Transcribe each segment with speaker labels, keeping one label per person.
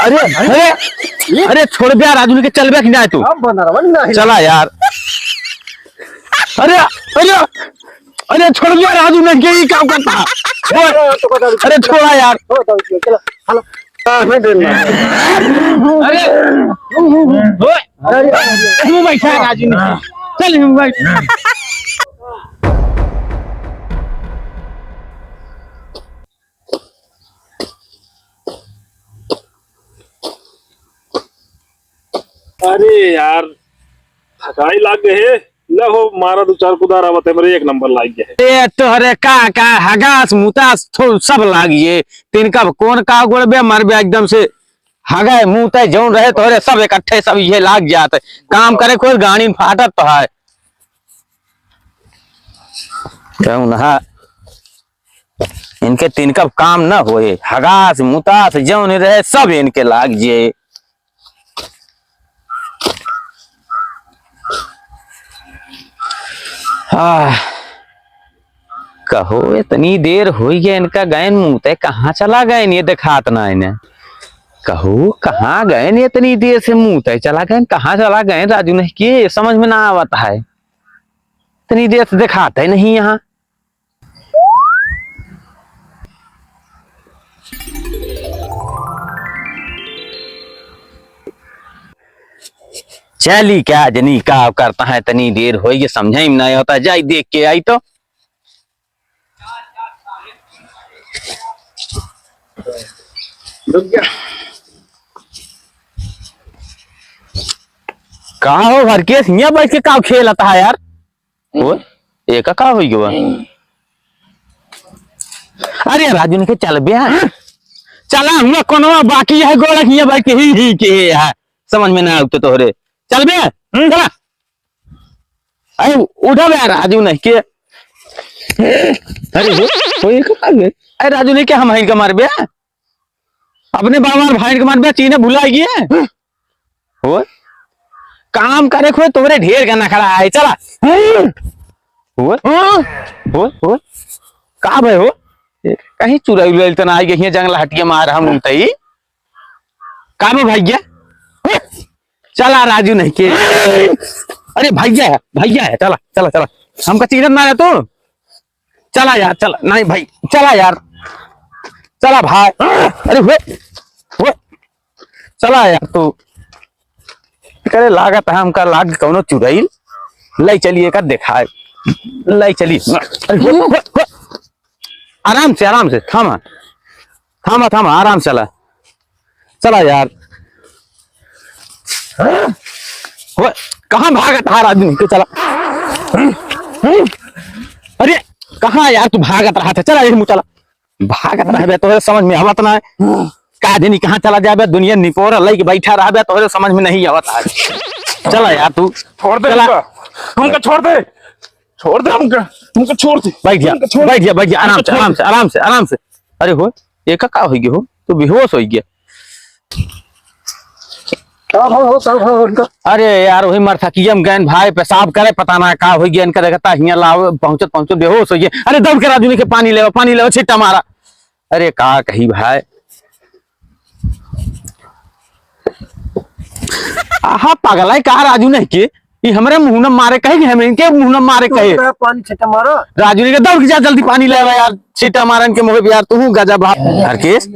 Speaker 1: अरे अरे अरे छोड़ बे राजू के चल बे कि नहीं तू चला यार। अरे अरे अरे छोड़ बे राजू ने के काम करता। अरे छोड़ा यार। अरे बैठा राजू ने चल भाई।
Speaker 2: अरे यार थकाई लाग गए है हो मारा दो चार कुदार आवत है मेरे एक नंबर लाग गया है।
Speaker 1: ए तोहरे का हगास मुतास सब लागिए तीन का कौन का गोड़बे मरबे एकदम से हगाए मुंह जौन रहे तोहरे सब इकट्ठे सब ये लाग जाते काम करे कोई गाड़ी फाटत तो है कौन है इनके तीन का काम न होए हगास मुतास जौन रहे सब इनके लाग जे। कहो इतनी देर हो गया इनका गैन मुंह ते कहाँ चला गए ये दिखात ना इन्हें कहो कहाँ गए इतनी देर से मुंह ते चला गए कहाँ चला गए राजू ने कि समझ में ना आता है इतनी देर से दिखाता है नहीं यहाँ। चली क्या जनी का करता है इतनी देर हो गई समझा ही नहीं होता जाई देख के आई तो कहा हो भर के यहाँ बैठ के का खेलता है यार वो एक का हो गया। अरे राजू ने के चल बे चला हम कोनो बाकी है गोला की बैठ के ही के है समझ में ना आते तोहरे चल बे चला अरे उठा बे राजू ने के अरे कोई अरे राजू ने क्या हम हिल के मार बे अपने बाबा भाई के मार बे चीने भुला गए हो काम करे खोए तोरे ढेर करना खड़ा है चला हो का भाई हो कहीं चुराई उल तना आई गई जंगला हटिया मार हम तई का में भाई गया चला राजू नहीं के अरे भैया है चला चला चला हमका चीनत ना है तो चला यार चला नहीं भाई चला यार चला भाई अरे हुए चला यार तू करे लागत है हमका लाग कौनो चुराइल लाई चलिए का दिखाए लाई चली आराम से थामा आराम चला चला यार कहाँ भागत हार आदमी के चला अरे कहाँ यार तू भागत रहा था चला ये चला भागत रहे तो समझ में आवत ना का दिन कहाँ चला जाए दुनिया निपोरा लई के बैठा रहा तो समझ में नहीं आवत चला यार तू
Speaker 2: छोड़ दे हमका छोड़ दे हमका छोड़ दे
Speaker 1: बैठ गया आराम से अरे हो एक का हो गया हो तो बेहोश हो गया अरे यार वही मरथकियम गैन भाई पेशाब करे पता ना का हो गया इनका देखता हियां लाओ पहुंचत बेहोश हो गया। अरे दौड़ के राजू के पानी ले छिट्टा मारा अरे का कही भाई आहा पागल है कहा राजू ने के ये हमरे मुंह न मारे कहे कि हम इनके मुंह न मारे कहे
Speaker 3: पानी छिट्टा मारो
Speaker 1: राजू ने के दौड़ के जा जल्दी पानी ले यार छिट्टा मारन के मोह यार तू गजब हरकेश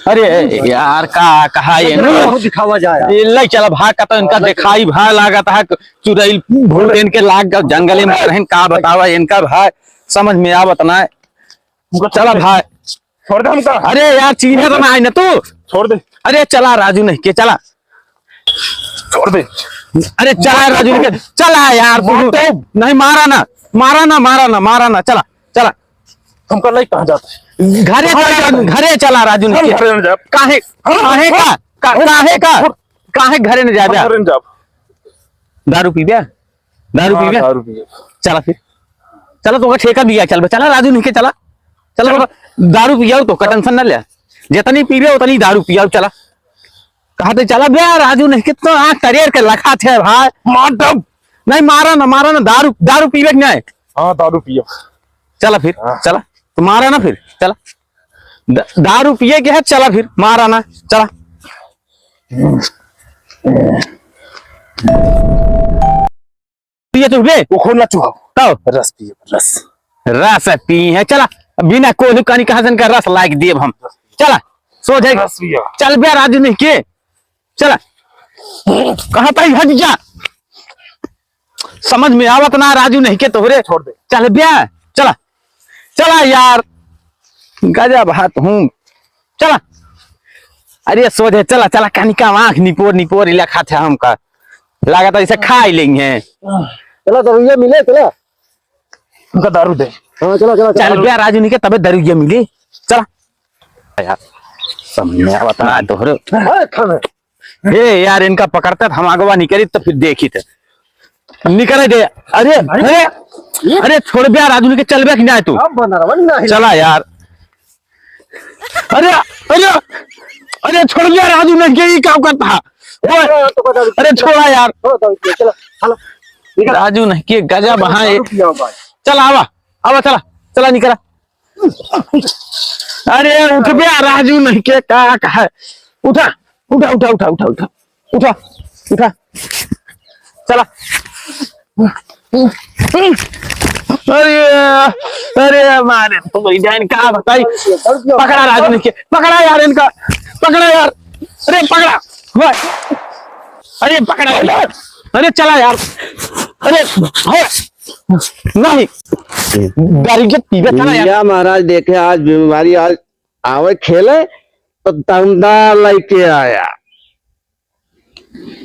Speaker 1: अरे यार का कहा ये
Speaker 3: दिखावा जाए
Speaker 1: ये ले चला भाग का तो इनका दिखाई भाई लागत है चुड़ैल भूल इनके लाग जंगले में रहन का बतावा इनका भाई समझ में आवत ना चला भाई
Speaker 2: छोड़ दे हमका
Speaker 1: अरे यार चीने तो ना आई ना तू
Speaker 2: छोड़ दे
Speaker 1: अरे चला राजू नहीं के चला
Speaker 2: छोड़ दे
Speaker 1: अरे चला राजू ने के चला यार तू नहीं मारा ना चला चला
Speaker 2: हमका लाई कहाँ जाता है
Speaker 1: घरे चला राजू ने काहे घरे न जा दारू पी चला फिर चला तो ठेका दिया चल चला राजू नहीं के चला दारू पियाओ तो टेंशन न ले जितनी पी रहे उतनी दारू पियाओ चला कहा तो चला बे राजू नहीं कितना आँख करियर के लखा थे भाई नहीं मारा ना दारू पीवे नहीं
Speaker 2: हाँ दारू पियो
Speaker 1: चला फिर चला तो मारा ना फिर चला दारू पिए के है, चला फिर मार आना, चला। पिए तो बे
Speaker 2: वो खोलना चुहा
Speaker 1: तब
Speaker 2: रस पिए रस।
Speaker 1: रस पी है, चला बिना कोहलू कहानी कहासन का रस लाइक दिए हम, चला सो जाए।
Speaker 2: रस पिया
Speaker 1: चल बे राजू नहीं के, चला कहा पाई हज जा, समझ में आवत ना राजू नहीं के तोहरे,
Speaker 2: छोड़ दे।
Speaker 1: चल बे चला, चला यार गजब हाथ हूँ, चला। अरे सो जाए, चला चला कहानी का आंख निपोर निपोर इला खाते हमका लागत ऐसे खा ही लेंगे।
Speaker 3: चला दरुइया मिले, चला
Speaker 2: उनका दारू दे।
Speaker 3: हाँ चला चला
Speaker 1: चल बे राजू नहीं के तबे दरुइया मिली, चला यार समझ में आवत ना तोहरे।
Speaker 3: हाँ खाना
Speaker 1: ए यार इनका पकड़ता हम आगवा निकली तो फिर देखी थे निकले दे। अरे अरे अरे छोड़ बे राजू के, चल बे कि ना तू,
Speaker 3: अब बना रहा ना
Speaker 1: चला यार। अरे अरे अरे छोड़ बे राजू ने के क्या करता, अरे छोड़ा यार
Speaker 3: चला चला
Speaker 1: राजू नहीं के गजब। हाँ चला आवा आवा, चला चला निकला। अरे उठ बे राजू नहीं के का कहा, उठा उठा उठा उठा उठा उठा उठा उठा, चला। अरे अरे मारे तो भाई जान का बताई, पकड़ा राजू ने के, पकड़ा यार इनका, पकड़ा यार, अरे पकड़ा होय, अरे पकड़ा यार, अरे चला यार, अरे होय नहीं गाड़ी के पीछे चला यार।
Speaker 3: या महाराज देखे आज बीमारी आज आवे खेले तो दमदार लेके आया।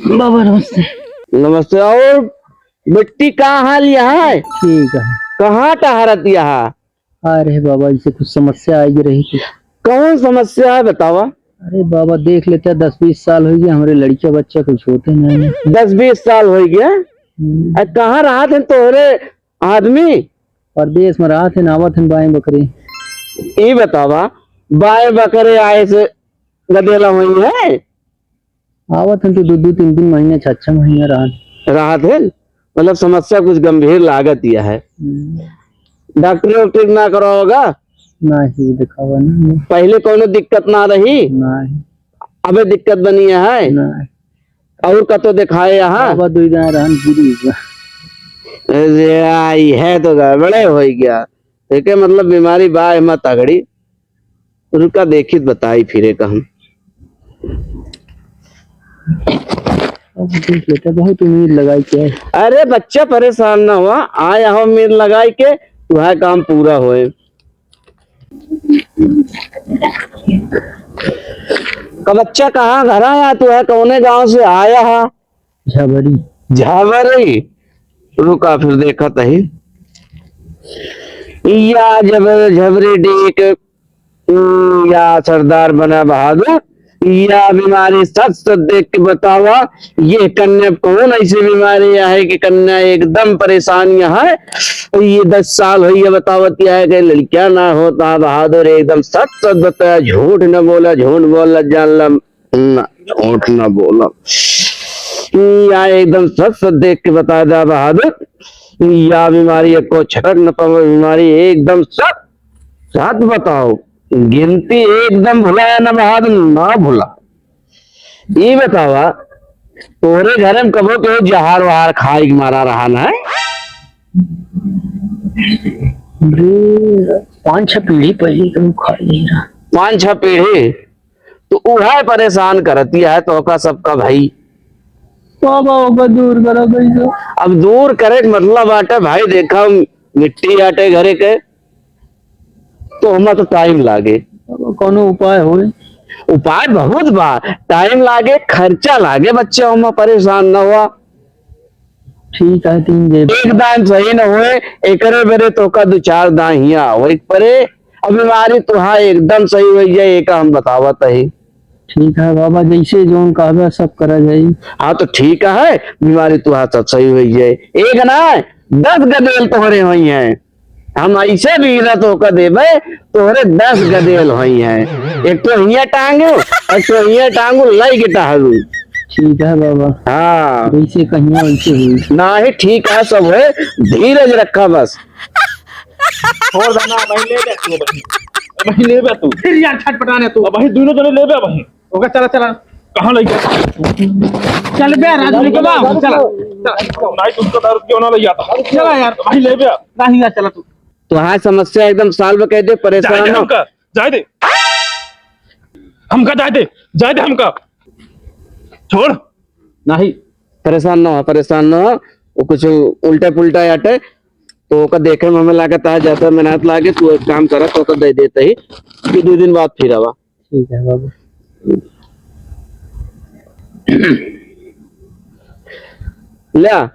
Speaker 4: बाबा नमस्ते।
Speaker 3: नमस्ते। और मिट्टी का हाल यहाँ है,
Speaker 4: ठीक है।
Speaker 3: कहाँ टहरत यहाँ?
Speaker 4: अरे बाबा इसे कुछ समस्या आई रही थी।
Speaker 3: कौन समस्या है बतावा?
Speaker 4: अरे बाबा देख लेते 10-20 साल हो गए हमारे लड़के बच्चे कुछ होते नहीं।
Speaker 3: 10-20 साल हो गया। कहाँ रहा थे तोहरे आदमी?
Speaker 4: परदेश में रहा थे, नावत थे बाएं बकरी।
Speaker 3: ये बतावा बाएं बकरे आए से गदेला हुई है?
Speaker 4: आवत थे तो 2-3 महीने 6 महीने
Speaker 3: रहा थे, मतलब समस्या कुछ गंभीर लागत यह है। डॉक्टर वॉक्टर ना करो होगा?
Speaker 4: नहीं दिखावा नहीं।
Speaker 3: पहले कोनो दिक्कत ना रही?
Speaker 4: नहीं।
Speaker 3: अबे दिक्कत बनी है?
Speaker 4: नहीं।
Speaker 3: और का तो दिखाए यहाँ?
Speaker 4: बाबा 2 दिन रहन गिरी।
Speaker 3: अरे आई है तो गड़बड़े हो गया। ठीक है, मतलब बीमारी बा हिम्मत तगड़ी, उनका देखित बताई फिरे कहम।
Speaker 4: अब देख लेते, बहुत उम्मीद लगाई के।
Speaker 3: अरे बच्चा परेशान ना हुआ, आया हो उम्मीद लगाई के वह काम पूरा होए। का बच्चा कहाँ घर आया तू है, कौने गांव से आया है?
Speaker 4: झबरी।
Speaker 3: झावरी, रुका फिर देखा तही या जबर झबरी डेक या सरदार बना बहादुर या बीमारी सच सच देख के बतावा ये कन्या कौन ऐसी बीमारी है कि कन्या एकदम परेशान है। ये 10 साल हुई है बतावत है कि लड़कियां ना होता बहादुर, एकदम सच सच बताया, झूठ न बोला, झूठ बोला जानला ना, झूठ न बोला या एकदम सच सच देख के बता दा बहादुर। या बीमारी को छटक न पावे, बीमारी एकदम सच सच बताओ, गिनती एकदम भुलाया ना बहादुर, ना भुला। ये बतावा तोरे घर में कबो के जहार वहार खाई के मारा रहा ना है?
Speaker 4: 5-6 पीढ़ी पहले तो खा नहीं रहा।
Speaker 3: 5-6 पीढ़ी तो वह परेशान करती है तो का सबका भाई।
Speaker 4: बाबा बाबा दूर करो भाई। तो
Speaker 3: अब दूर करे मतलब आटे भाई, देखा मिट्टी आटे घरे के तो हमें तो टाइम लागे।
Speaker 4: कोनो उपाय हो?
Speaker 3: उपाय बहुत बा, टाइम लागे, खर्चा लागे, बच्चे हमें परेशान न हुआ।
Speaker 4: ठीक है 3 जेब
Speaker 3: एकदम सही न हुए एक बेरे तो का 2-4 दाहिया हो एक परे। अब बीमारी तुहा एकदम सही हो जाए, एक हम बतावत है।
Speaker 4: ठीक है बाबा, जैसे जोन कहबे सब करा जाए।
Speaker 3: हाँ तो ठीक है, बीमारी तुहा सब सही हो जाए। एक ना 10 गदेल तोहरे हुई है, हम ऐसे भी तो का देवे तोहरे 10 गदेल हुई है। एक तो हिया टांगू, एक तो हिया टांगू लाई के टांगू।
Speaker 4: ठीक है बाबा।
Speaker 3: हाँ
Speaker 4: वैसे कहिया वैसे हुई
Speaker 3: ना ही ठीक है, सब है, धीरज रखा बस।
Speaker 2: छोड़ देना, मैं ले जाती हूँ। वही ले बे तू
Speaker 1: फिर यार छटपटाने तू
Speaker 2: अब वही दोनों जने ले बे वही
Speaker 1: ओके चला चला
Speaker 2: कहां ले गया
Speaker 1: चल बे राजू निकल चला
Speaker 2: नाइट उसका दारू क्यों ना ले आता
Speaker 1: चला यार
Speaker 2: वही ले बे
Speaker 1: नहीं यार चला तू
Speaker 3: तो हाँ समस्या एकदम सॉल्व कर दे, परेशान हो।
Speaker 2: हमका जाए दे हमका छोड़
Speaker 1: नहीं
Speaker 3: परेशान ना हो, परेशान ना हो। वो कुछ उल्टा पुल्टा आटे तो ओका देखे में हमें लागत है ज्यादा मेहनत लागे, तू एक काम करा तो ओका दे देते ही कि 2 दिन बाद फिर आवा।
Speaker 4: ठीक है बाबू।
Speaker 3: ला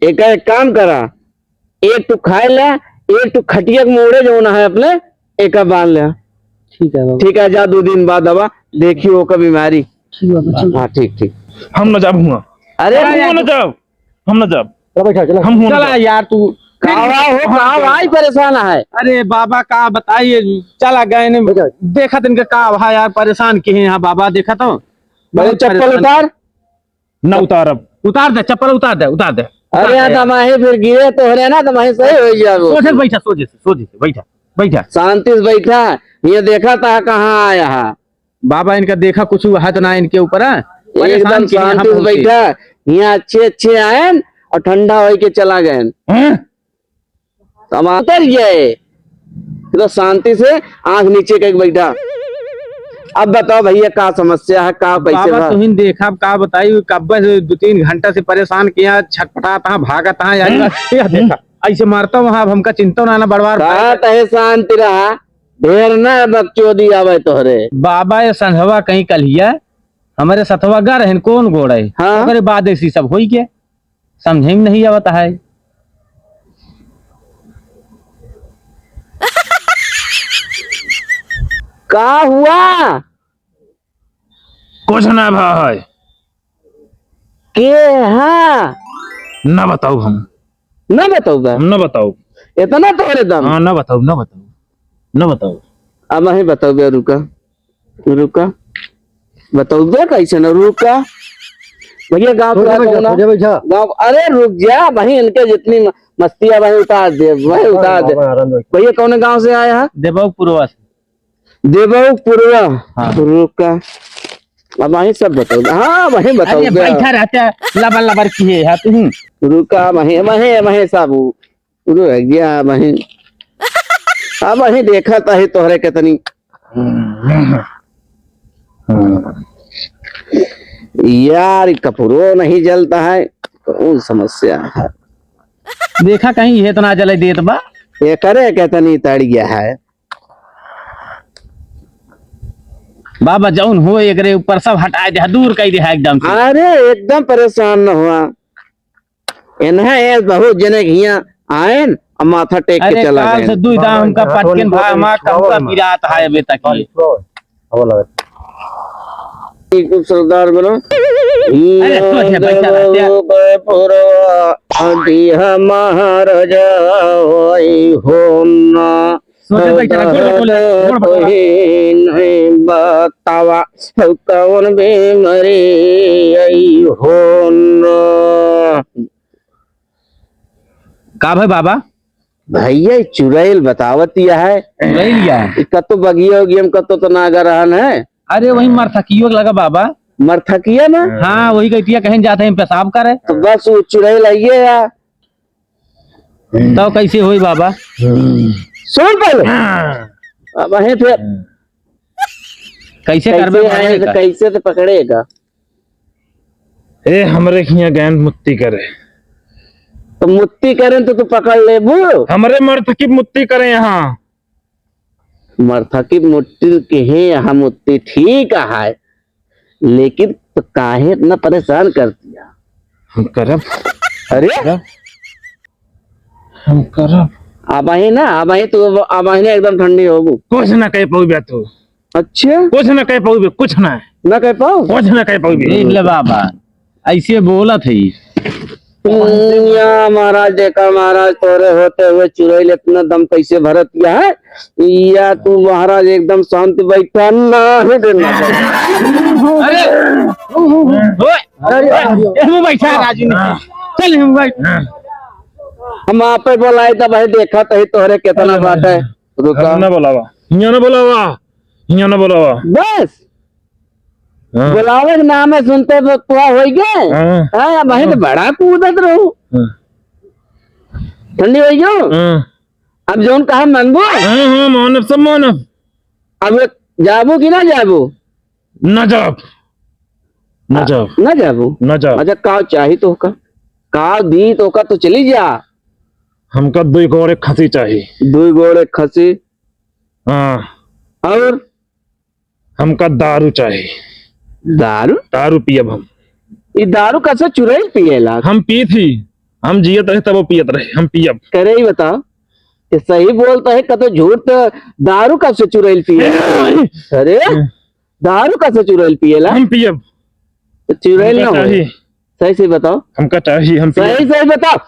Speaker 3: एक काम करा, एक तू खाए ला, एक तू खटिया के मोड़े जो ना है अपने एक बांध लिया।
Speaker 4: ठीक है बाबू।
Speaker 3: ठीक है, जा 2 दिन बाद आवा, देखियो ओका बीमारी।
Speaker 4: ठीक है बाबू।
Speaker 3: हाँ ठीक ठीक।
Speaker 2: हम न जाब हुआ
Speaker 3: अरे
Speaker 2: हम न जाब
Speaker 4: चला
Speaker 2: हम हुआ
Speaker 1: चला यार तू
Speaker 3: कहाँ भाई परेशान है।
Speaker 1: अरे बाबा का बताइए चला गए ने देखा तिनका का भाई यार परेशान के हैं यहाँ बाबा देखा तो
Speaker 3: मेरे चप्पल उतार।
Speaker 2: न उतार अब
Speaker 1: उतार दे चप्पल उतार दे
Speaker 3: अरे यार तमाही फिर गिरे तो हो रहे ना, तमाही सही हो गया वो।
Speaker 1: सोझे बैठा सोझे से बैठा
Speaker 3: शांति से बैठा, ये देखा था कहाँ आया है।
Speaker 1: बाबा इनका देखा कुछ हुआ है तो ना इनके ऊपर है
Speaker 3: एकदम शांति से बैठा, यहाँ अच्छे आए और ठंडा हो के चला गए। अब उतर गए तो शांति से आंख नीचे करके बैठा। अब बताओ भैया का समस्या है, का पैसे
Speaker 1: बाबा
Speaker 3: भर?
Speaker 1: तुहिन देखा का बताई कब से 2-3 घंटा से परेशान किया, छटपटाता भागता यार देखा ऐसे मारता वहां हमका चिंता ना बढ़वा
Speaker 3: कहा तहे शांति रहा, ढेर न बकचोदी आवे तोहरे।
Speaker 1: बाबा ये संधवा कहीं कलिया हमारे सथवा गा रहे कौन गोड़े
Speaker 3: हाँ।
Speaker 1: अरे बाद ऐसी सब हो गया समझे में नहीं आवता है।
Speaker 3: का हुआ
Speaker 2: कुछ ना भाई
Speaker 3: के? हाँ
Speaker 2: न बताओ हम
Speaker 3: न बताऊगा,
Speaker 2: हम न बताओ
Speaker 3: इतना तोहरे दम।
Speaker 2: हाँ न बताओ
Speaker 3: अब नहीं बताओगे, रुका बताओगे कैसे न रुका भैया। गाँव गाँव अरे रुक जा वही, इनके जितनी मस्तियां वही उतार दे भैया। कौन गांव से आया है?
Speaker 1: देवपुरवा से
Speaker 3: देवपुरवा।
Speaker 1: हाँ।
Speaker 3: रुका अब वही सब बताओगे। हाँ वही
Speaker 1: अरे
Speaker 3: बताओगे।
Speaker 1: बैठा रहता लबर लबर की है तुम
Speaker 3: रुका वही सब रुक गया वही। अब वही देखा था ही तोहरे कितनी यार कपूरो नहीं जलता है, कौन समस्या है?
Speaker 1: देखा कहीं ये तो ना जले देत बा
Speaker 3: ये करे कितनी तड़ गया है।
Speaker 1: बाबा जौन हो एकरे ऊपर सब हटा दे दूर कर दे एकदम से।
Speaker 3: अरे एकदम परेशान न हुआ, इन्हें बहुत जने हिया आए और माथा टेक के
Speaker 1: अरे
Speaker 3: चला
Speaker 1: काल
Speaker 3: गए।
Speaker 1: से दुई दाम का पटकन भाई मां का गिरात है अबे तक ये।
Speaker 3: सरदार बोलो
Speaker 1: अरे सोचे बैठा
Speaker 3: महाराजा हो
Speaker 1: सोचे बैठा गोड़
Speaker 3: बतावा कौन बेमरी हो
Speaker 1: का भाई बाबा
Speaker 3: भैया चुड़ैल बतावत यह है।
Speaker 1: ले लिया
Speaker 3: कतो बगिया उगिया में कतो तो नागा रहन है।
Speaker 1: अरे वही मरथकियो लगा बाबा।
Speaker 3: मरथकिया ना
Speaker 1: हाँ वही कहती कहीं जाते हैं पेशाब करे
Speaker 3: तो बस वो चुड़ैल आइए या
Speaker 1: तो कैसे हुई बाबा?
Speaker 3: सुन पहले अब वहीं फिर
Speaker 1: कैसे
Speaker 3: कैसे
Speaker 1: करबे
Speaker 3: आए तो कैसे तो पकड़ेगा।
Speaker 2: ए हमरे हिया गैन मुत्ती करे
Speaker 3: तो मुत्ती करें तो तू पकड़ ले बू।
Speaker 2: हमरे मर्द की मुत्ती करे यहाँ
Speaker 3: मरथकी मुट्ठी के है यहाँ मुट्ठी ठीक है, लेकिन तो काहे इतना परेशान कर दिया?
Speaker 2: हम करब
Speaker 3: अरे
Speaker 2: हम करब
Speaker 3: अब ही ना अब ही तो अब ही ना एकदम ठंडी होगू।
Speaker 2: कुछ ना कह पाऊ तू
Speaker 3: अच्छा
Speaker 2: कुछ ना कह पाऊ कुछ ना
Speaker 3: ना कह पाओ
Speaker 2: कुछ ना कह पाऊ
Speaker 1: देख ले बाबा ऐसे बोला थी
Speaker 3: या महाराज देखा महाराज तोरे होते हुए चुड़ैल इतना दम कैसे भरत गया है। या तू महाराज एकदम शांत बैठा ना ही देना।
Speaker 1: अरे ओए बैठा राजू ने चल हम बैठ
Speaker 3: हम आप पे बोलाए तब भाई देखा तो ही तोहरे कितना बात है। रुका
Speaker 2: ना बोलावा यहाँ ना बोलावा, यहाँ ना बोलावा।
Speaker 3: बस
Speaker 2: हाँ,
Speaker 3: बुलावे के नाम है सुनते तो तुआ हो गए।
Speaker 2: हाँ,
Speaker 3: हाँ भाई तो बड़ा कूदत रहो,
Speaker 2: हाँ,
Speaker 3: ठंडी हो गयो।
Speaker 2: हाँ,
Speaker 3: अब जोन कहा मनबो,
Speaker 2: हाँ, हाँ, मानव सब मानव।
Speaker 3: अब जाबो कि ना जाबो?
Speaker 2: न जाब, न जाब,
Speaker 3: ना जाबो।
Speaker 2: न जाब।
Speaker 3: अच्छा का चाहिए तो का दी तो का तो चली जा।
Speaker 2: हमका 2 घोड़े खसी चाहिए।
Speaker 3: 2 घोड़े खसी
Speaker 2: हाँ,
Speaker 3: और
Speaker 2: हमका दारू चाहिए।
Speaker 3: दारू?
Speaker 2: दारू पियब हम।
Speaker 3: ये दारू कैसे चुराई पिएला?
Speaker 2: हम पिए थी, हम जियत रहे तब वो पियत रहे, हम पियब।
Speaker 3: करे ही बताओ, ये सही बोलता है कतो झूठ? तो दारू कब से चुराई पिए? अरे दारू कब से चुराई पिएला?
Speaker 2: हम पियब।
Speaker 3: तो चुराई ना
Speaker 2: हमका
Speaker 3: हो।
Speaker 2: चाहिए,
Speaker 3: सही से बताओ,
Speaker 2: हमका चाहिए, हम पियब।
Speaker 3: सही से बताओ।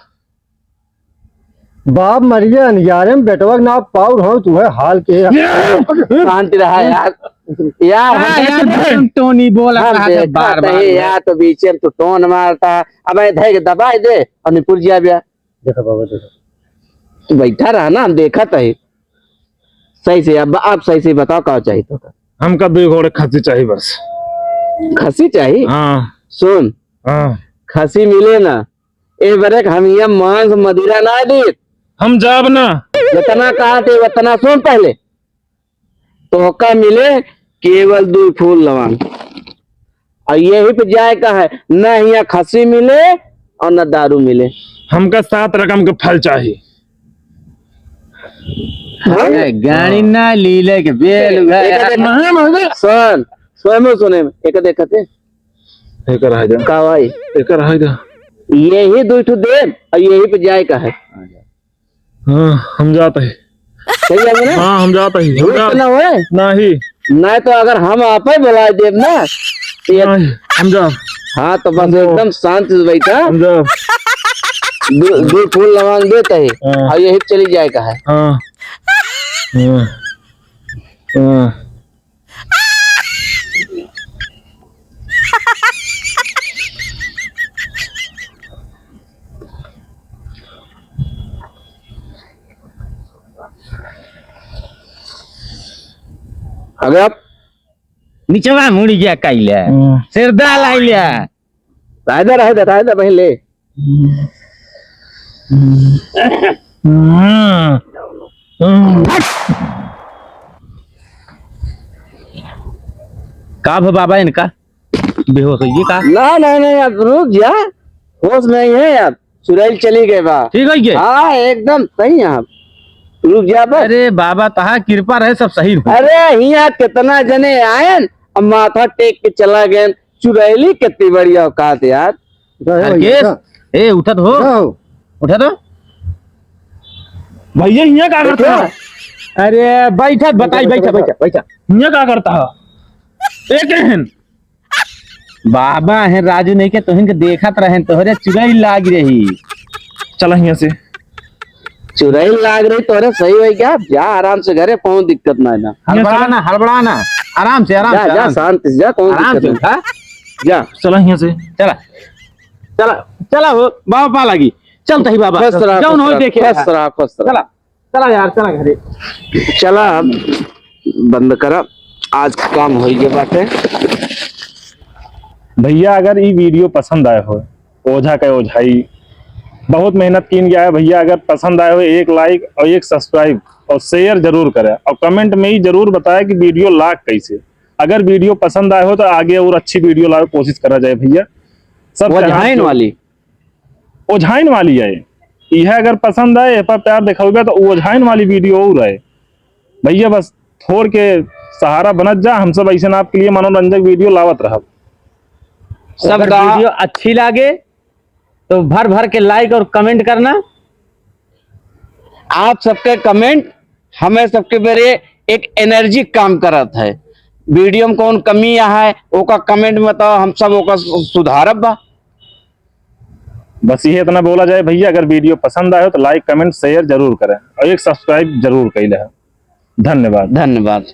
Speaker 4: बाप मर गया अंधियारे में बेटवा ना पाउर हो तू है हाल के।
Speaker 3: शांति रहा यार। यार हम
Speaker 1: टोनी बोला
Speaker 3: हम
Speaker 1: कहा था
Speaker 3: देखा
Speaker 1: बार
Speaker 3: था
Speaker 1: बार।
Speaker 3: यार, तो बीच में तो टोन मारता। अब धै के दबाई दे और निपुर जिया बिया।
Speaker 4: देखो बाबा देखो,
Speaker 3: तू बैठा रहा ना, हम देखा था। सही से अब आप सही से बताओ क्या चाहिए तो?
Speaker 2: हमका 2 घोड़े खसी चाहिए बस।
Speaker 3: खसी चाहिए?
Speaker 2: हाँ,
Speaker 3: सुन,
Speaker 2: हाँ,
Speaker 3: खसी मिले ना ए बरक हम ये मांस मदिरा ना दे।
Speaker 2: हम जाब ना।
Speaker 3: जितना कहा थे उतना सुन पहले। तो का मिले केवल 2 फूल लवान, और यही पे जाए का है न यहाँ खसी मिले और न दारू मिले।
Speaker 2: हमका 7 रकम के फल चाहिए।
Speaker 1: गाड़ी ना लीले के बेल
Speaker 3: सुन स्वयं सुने में एक देखते
Speaker 2: एक रह जा,
Speaker 3: का भाई
Speaker 2: एक रह जा।
Speaker 3: यही 2 ठो दे और यही पे जाए का है।
Speaker 2: हाँ, हम जाते हैं।
Speaker 3: सही है ना?
Speaker 2: हाँ, हम जाते हैं। हम
Speaker 3: झूठ ना होए।
Speaker 2: नहीं,
Speaker 3: नहीं तो अगर हम आप ही बुला देव ना तो
Speaker 2: नहीं, हम जाब,
Speaker 3: हाँ तो बस एकदम शांत से बैठा।
Speaker 2: हम जाब।
Speaker 3: 2 फूल लवांग देते है
Speaker 2: हाँ।
Speaker 3: और यही चली जाए का है।
Speaker 2: हाँ, हाँ, हाँ।
Speaker 3: अगर आप
Speaker 1: नीचवा मुड़ी गया कैले सिरदा लाइलिया।
Speaker 3: रायदा पहले
Speaker 1: का भो बाबा इनका बेहोश हो का?
Speaker 3: नहीं आप रुक जा, होश नहीं है आप। चुड़ैल चली गए बा।
Speaker 1: ठीक है क्या?
Speaker 3: हाँ एकदम सही है आप, रुक जा बस।
Speaker 1: अरे बाबा तहा कृपा रहे सब सही हो।
Speaker 3: अरे यहाँ कितना जने आए अब माथा टेक के चला गए। चुड़ैली कितनी बड़ी औकात यार।
Speaker 1: ए उठत हो, उठत हो
Speaker 2: भैया यहाँ क्या करता है?
Speaker 1: अरे बैठा बताई, बैठा बैठा बैठा।
Speaker 2: यहाँ क्या करता है? एक हन
Speaker 1: बाबा है राजू नहीं के तोहन के देखत रहे तोहरे चुड़ैल लाग रही।
Speaker 2: चला यहाँ से।
Speaker 3: चुड़ैल लाग रही तोरे सही हो क्या? जा आराम से घरे पहुंच, दिक्कत ना है ना।
Speaker 1: हड़बड़ाना हड़बड़ाना, आराम से आराम
Speaker 3: जा
Speaker 1: से
Speaker 3: जा
Speaker 1: आराम से
Speaker 3: शांति से जा, कौन
Speaker 1: आराम से
Speaker 3: दिक्कत है?
Speaker 1: उठा।
Speaker 3: जा
Speaker 2: चला यहाँ से।
Speaker 1: चला चला चला हो बाबा पा लगी। चल तही बाबा
Speaker 3: खुश रहा,
Speaker 1: जाओ हो देखे।
Speaker 3: खुश रहा, खुश रहा।
Speaker 1: चला चला यार चला घरे।
Speaker 3: चला अब बंद करा, आज काम हो गया बाटे।
Speaker 2: भैया अगर ये वीडियो पसंद आए हो, ओझा का ओझाई बहुत मेहनत की गया है। भैया अगर पसंद आए हो 1 लाइक और 1 सब्सक्राइब और शेयर जरूर करें, और कमेंट में ही जरूर बताएं कि वीडियो लाग कैसे। अगर वीडियो पसंद आए हो तो आगे और अच्छी वीडियो लाने की कोशिश करा जाए भैया। सब
Speaker 3: ओझाइन वाली
Speaker 2: ओझाइन वाली है यह, अगर पसंद आए पर प्यार दिखाओगे तो ओझाइन वाली वीडियो और है भैया। बस थोड़ के सहारा बनत जा, हम सब ऐसे आपके लिए मनोरंजक वीडियो लावत रहा।
Speaker 1: सब वीडियो अच्छी लागे तो भर भर के लाइक और कमेंट करना।
Speaker 3: आप सबके कमेंट हमें सबके बेरे एक एनर्जी काम करत है। वीडियो में कौन कमी है ओका कमेंट में बताओ, हम सब ओका सुधारब बा।
Speaker 2: बस ये इतना बोला जाए भैया, अगर वीडियो पसंद आए तो लाइक कमेंट शेयर जरूर करें और 1 सब्सक्राइब जरूर कैले। धन्यवाद।
Speaker 3: धन्यवाद।